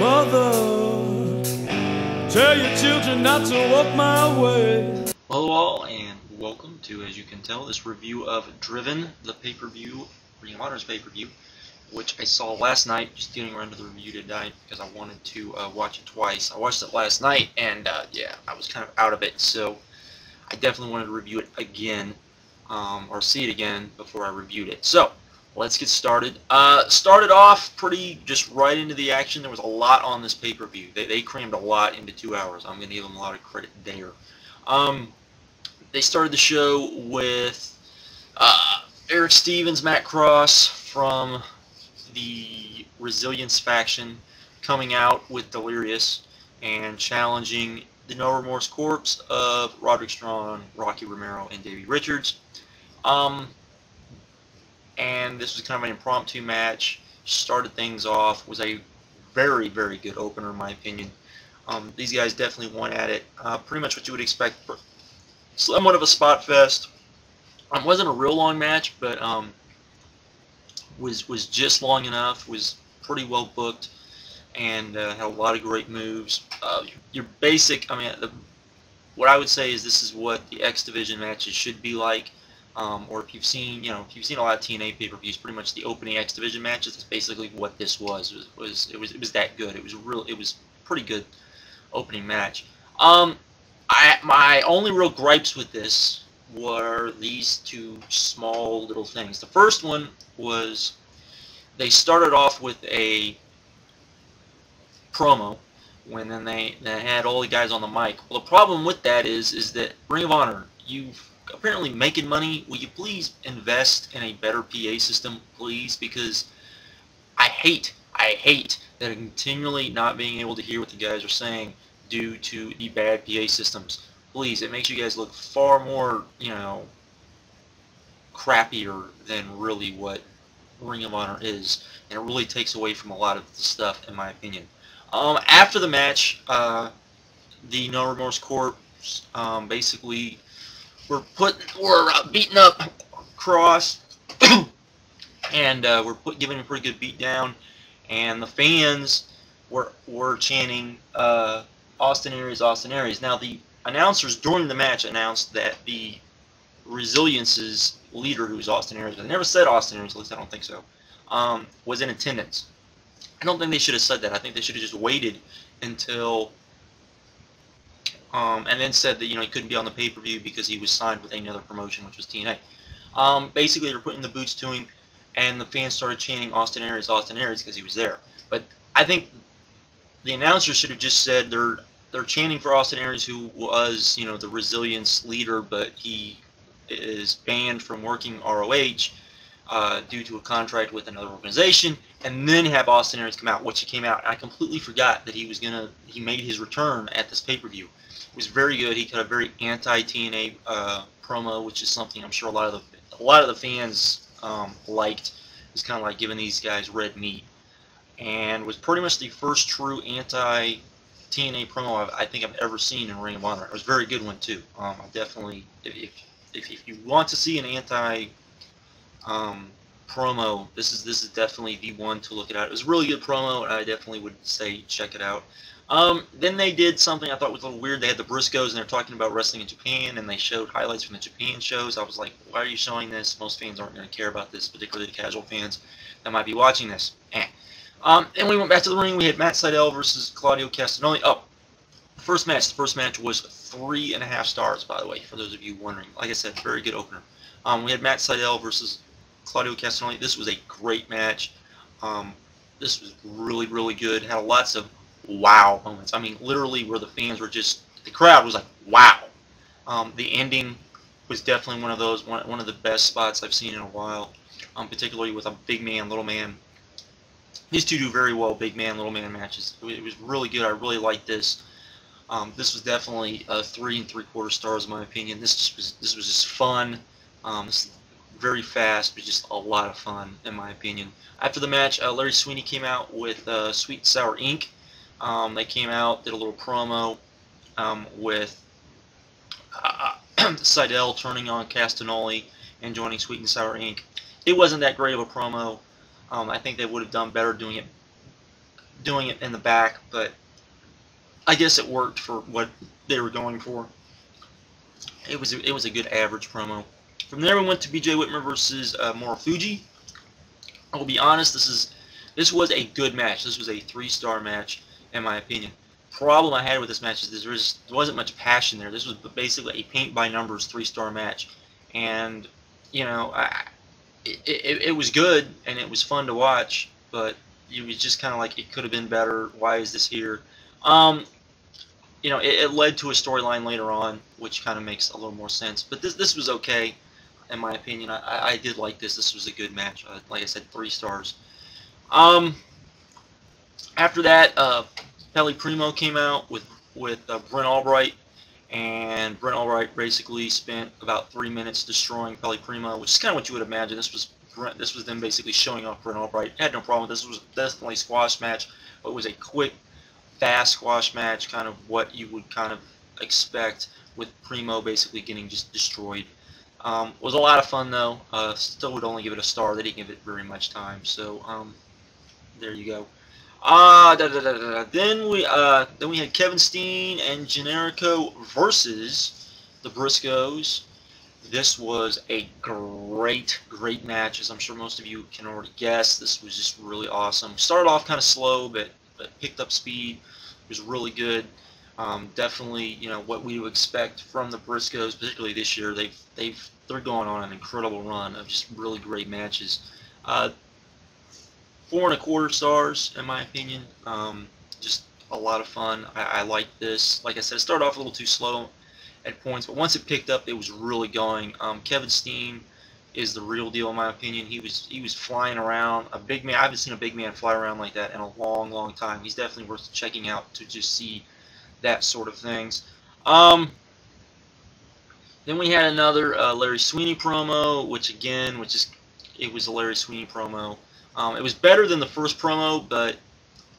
Mother, tell your children not to walk my way. Hello all, and welcome to, as you can tell, this review of Driven, the pay-per-view, Ring of Honor's pay-per-view, which I saw last night, just getting around to the review tonight because I wanted to watch it twice. I watched it last night, and yeah, I was kind of out of it, so I definitely wanted to review it again, or see it again before I reviewed it. So, let's get started. Started off pretty just right into the action. There was a lot on this pay-per-view. They crammed a lot into 2 hours. I'm going to give them a lot of credit there. They started the show with Eric Stevens, Matt Cross from the Resilience faction coming out with Delirious and challenging the No Remorse Corps of Roderick Strong, Rocky Romero, and Davey Richards. And this was kind of an impromptu match. Started things off. Was a very, very good opener in my opinion. These guys definitely went at it. Pretty much what you would expect. Somewhat of a spot fest. Wasn't a real long match, but was just long enough. Was pretty well booked, and had a lot of great moves. Your basic, I mean, what I would say is this is what the X Division matches should be like. Or if you've seen, if you've seen a lot of TNA pay-per-views, pretty much the opening X Division matches. That's basically what this was. It was that good. It was pretty good opening match. My only real gripes with this were these two small little things. The first one was they started off with a promo when then they had all the guys on the mic. Well, the problem with that is that Ring of Honor, you've apparently making money. Will you please invest in a better PA system, please? Because I hate that I'm continually not being able to hear what the guys are saying due to the bad PA systems. Please, it makes you guys look far more, crappier than really what Ring of Honor is, and it really takes away from a lot of the stuff, in my opinion. After the match, the No Remorse Corps basically were beating up Cross, and giving him a pretty good beat down, and the fans were chanting Austin Aries, Austin Aries. Now the announcers during the match announced that the Resilience's leader, who was Austin Aries, I never said Austin Aries, at least I don't think so, was in attendance. I don't think they should have said that. I think they should have just waited until and then said that he couldn't be on the pay-per-view because he was signed with another promotion, which was TNA. Basically, they were putting the boots to him, and the fans started chanting Austin Aries because he was there. But I think the announcers should have just said they're chanting for Austin Aries, who was the Resilience leader, but he is banned from working ROH due to a contract with another organization, and then have Austin Aries come out, which he came out. I completely forgot that he made his return at this pay-per-view. It was very good. He cut a very anti-TNA promo, which is something I'm sure a lot of the fans liked. It was kind of like giving these guys red meat, and was pretty much the first true anti-TNA promo I think I've ever seen in Ring of Honor. It was a very good one too. I definitely, if you want to see an anti promo, this is definitely the one to look at. It was a really good promo, and I definitely would say check it out. Then they did something I thought was a little weird. They had the Briscoes, and they're talking about wrestling in Japan, and they showed highlights from the Japan shows. I was like, why are you showing this? Most fans aren't going to care about this, particularly the casual fans that might be watching this. And we went back to the ring. We had Matt Seidel versus Claudio Castagnoli. The first match was 3.5 stars, by the way, for those of you wondering. Like I said, very good opener. We had Matt Seidel versus Claudio Castagnoli. This was a great match. This was really, really good. Had lots of wow moments. I mean, literally where the fans were the crowd was like, wow. The ending was definitely one of those, one of the best spots I've seen in a while, particularly with a big man, little man. These two do very well, big man, little man matches. It was really good. I really liked this. This was definitely 3 3/4 stars in my opinion. This was just fun. This is very fast, but just a lot of fun in my opinion. After the match, Larry Sweeney came out with Sweet and Sour Inc. They came out, did a little promo with Seidel turning on Castagnoli and joining Sweet and Sour Inc. It wasn't that great of a promo. I think they would have done better doing it doing it in the back, but I guess it worked for what they were going for. It was a good average promo. From there, we went to BJ Witmer versus Fuji. I will be honest, this was a good match. This was a 3-star match, in my opinion. Problem I had with this match is there wasn't much passion there. This was basically a paint-by-numbers 3-star match, and you know, it was good and it was fun to watch, but it was just kind of like it could have been better. Why is this here? You know, it led to a storyline later on, which kind of makes a little more sense. But this was okay, in my opinion. I did like this. This was a good match. Like I said, 3 stars. After that, Pele Primo came out with Brent Albright, and Brent Albright basically spent about 3 minutes destroying Pele Primo, which is kind of what you would imagine. This was them basically showing off Brent Albright. Had no problem with this. Was definitely a squash match, but it was a quick, fast squash match, kind of what you would kind of expect with Primo basically getting just destroyed. Was a lot of fun though. Still would only give it a star. They didn't give it very much time, so there you go. Then we had Kevin Steen and Generico versus the Briscoes. This was a great match, as I'm sure most of you can already guess. This was just really awesome. Started off kind of slow, but picked up speed. It was really good. Definitely, you know, what we would expect from the Briscoes, particularly this year. They're going on an incredible run of just really great matches. 4.25 stars in my opinion. Just a lot of fun. I like this. Like I said, it started off a little too slow at points, but once it picked up, it was really going. Kevin Steen is the real deal in my opinion. He was flying around. A big man. I haven't seen a big man fly around like that in a long time. He's definitely worth checking out to just see that sort of things. Then we had another Larry Sweeney promo, it was a Larry Sweeney promo. It was better than the first promo, but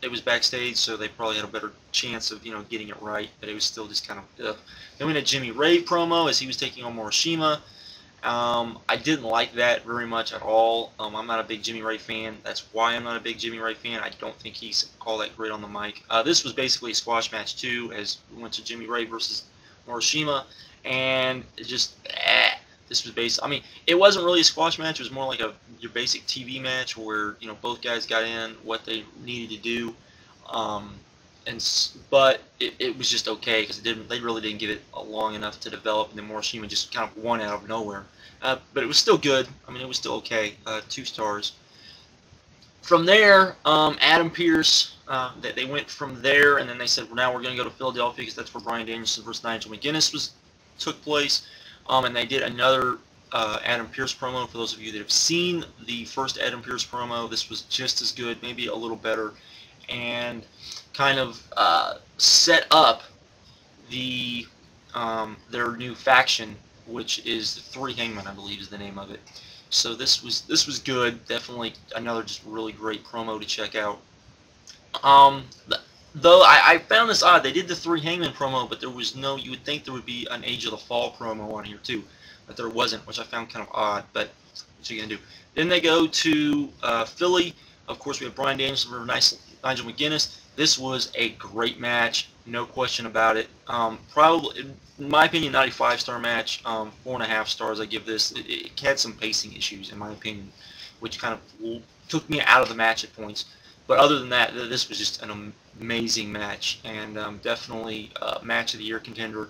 it was backstage, so they probably had a better chance of, you know, getting it right. But it was still just kind of. Then we had Jimmy Rave promo as he was taking on Morishima. I didn't like that very much at all. I'm not a big Jimmy Rave fan. That's why I'm not a big Jimmy Rave fan. I don't think he's all that great on the mic. This was basically a squash match too, as we went to Jimmy Rave versus Morishima, and it just this was based. I mean, it wasn't really a squash match. It was more like your basic TV match where, you know, both guys got in what they needed to do, but it was just okay because they really didn't give it long enough to develop, and then Morishima just kind of won out of nowhere. But it was still good. I mean, it was still okay. 2 stars. From there, Adam Pearce. They went from there, and then they said, well, now we're going to go to Philadelphia because that's where Bryan Danielson versus Nigel McGuinness took place. And they did another Adam Pearce promo. For those of you that have seen the first Adam Pearce promo, this was just as good, maybe a little better, and kind of set up their new faction, which is the 3 Hangmen, I believe is the name of it. So this was good. Definitely another just really great promo to check out. Though I found this odd. They did the 3 Hangmen promo, but there was no. You would think there would be an Age of the Fall promo on here too, but there wasn't, which I found kind of odd. But what you gonna do? Then they go to Philly. Of course, we have Bryan Danielson versus Nigel McGuinness. This was a great match, no question about it. Probably, in my opinion, not a 5-star match. 4.5 stars. I give this. It had some pacing issues, in my opinion, which kind of took me out of the match at points. But other than that, this was just an amazing match, and definitely a match of the year contender.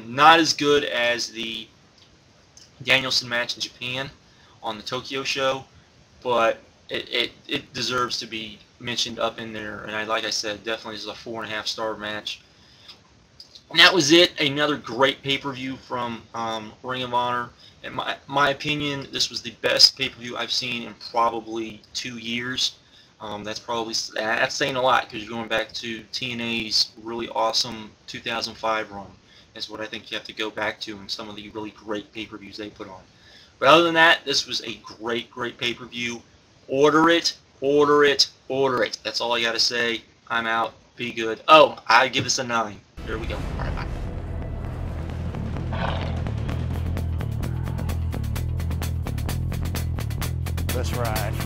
Not as good as the Danielson match in Japan on the Tokyo show, but it deserves to be mentioned up in there. And like I said, definitely is a 4.5-star match. And that was it. Another great pay-per-view from Ring of Honor. In my opinion, this was the best pay-per-view I've seen in probably 2 years. That's saying a lot because you're going back to TNA's really awesome 2005 run. That's what I think you have to go back to, and some of the really great pay-per-views they put on. But other than that, this was a great pay-per-view. Order it, order it, order it. That's all I got to say. I'm out. Be good. Oh, I give this a 9. There we go. All right, bye. That's right.